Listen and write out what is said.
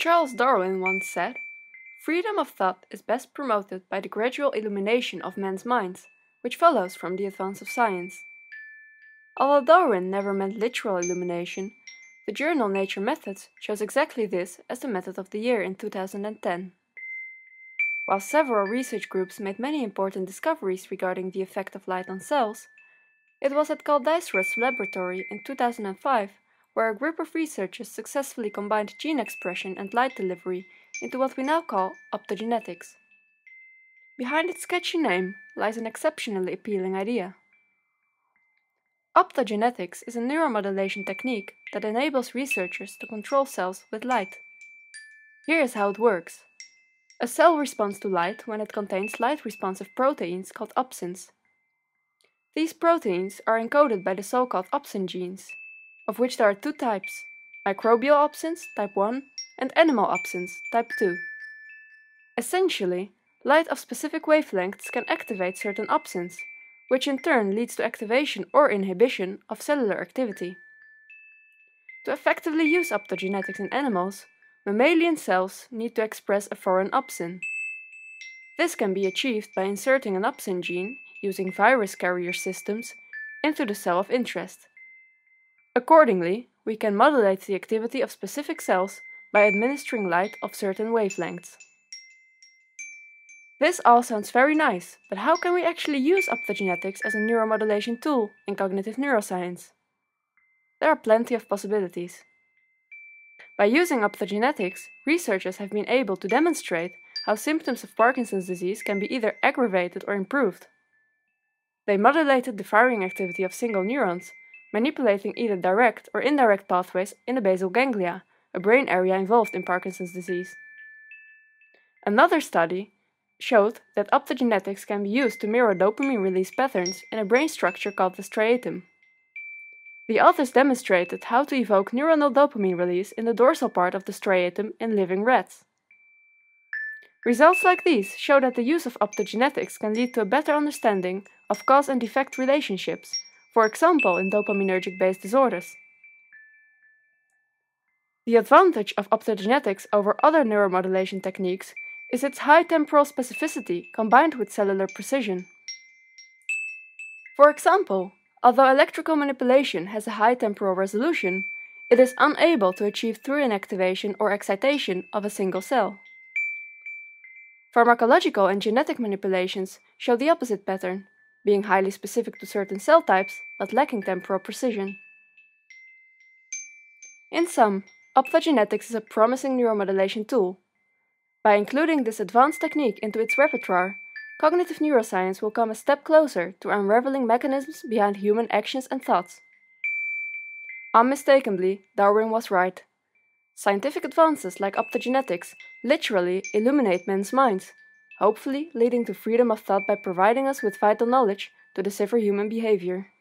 Charles Darwin once said, "Freedom of thought is best promoted by the gradual illumination of men's minds, which follows from the advance of science." Although Darwin never meant literal illumination, the journal Nature Methods shows exactly this as the method of the year in 2010. While several research groups made many important discoveries regarding the effect of light on cells, it was at Carl Dijkstra's laboratory in 2005 where a group of researchers successfully combined gene expression and light delivery into what we now call optogenetics. Behind its catchy name lies an exceptionally appealing idea. Optogenetics is a neuromodulation technique that enables researchers to control cells with light. Here is how it works. A cell responds to light when it contains light-responsive proteins called opsins. These proteins are encoded by the so-called opsin genes, of which there are two types: microbial opsins, type 1, and animal opsins, type 2. Essentially, light of specific wavelengths can activate certain opsins, which in turn leads to activation or inhibition of cellular activity. To effectively use optogenetics in animals, mammalian cells need to express a foreign opsin. This can be achieved by inserting an opsin gene, using virus carrier systems, into the cell of interest. Accordingly, we can modulate the activity of specific cells by administering light of certain wavelengths. This all sounds very nice, but how can we actually use optogenetics as a neuromodulation tool in cognitive neuroscience? There are plenty of possibilities. By using optogenetics, researchers have been able to demonstrate how symptoms of Parkinson's disease can be either aggravated or improved. They modulated the firing activity of single neurons, manipulating either direct or indirect pathways in the basal ganglia, a brain area involved in Parkinson's disease. Another study showed that optogenetics can be used to mirror dopamine release patterns in a brain structure called the striatum. The authors demonstrated how to evoke neuronal dopamine release in the dorsal part of the striatum in living rats. Results like these show that the use of optogenetics can lead to a better understanding of cause and effect relationships, for example in dopaminergic-based disorders. The advantage of optogenetics over other neuromodulation techniques is its high temporal specificity combined with cellular precision. For example, although electrical manipulation has a high temporal resolution, it is unable to achieve true inactivation or excitation of a single cell. Pharmacological and genetic manipulations show the opposite pattern, being highly specific to certain cell types but lacking temporal precision. In sum, optogenetics is a promising neuromodulation tool. By including this advanced technique into its repertoire, cognitive neuroscience will come a step closer to unraveling mechanisms behind human actions and thoughts. Unmistakably, Darwin was right. Scientific advances like optogenetics literally illuminate men's minds, hopefully leading to freedom of thought by providing us with vital knowledge to decipher human behavior.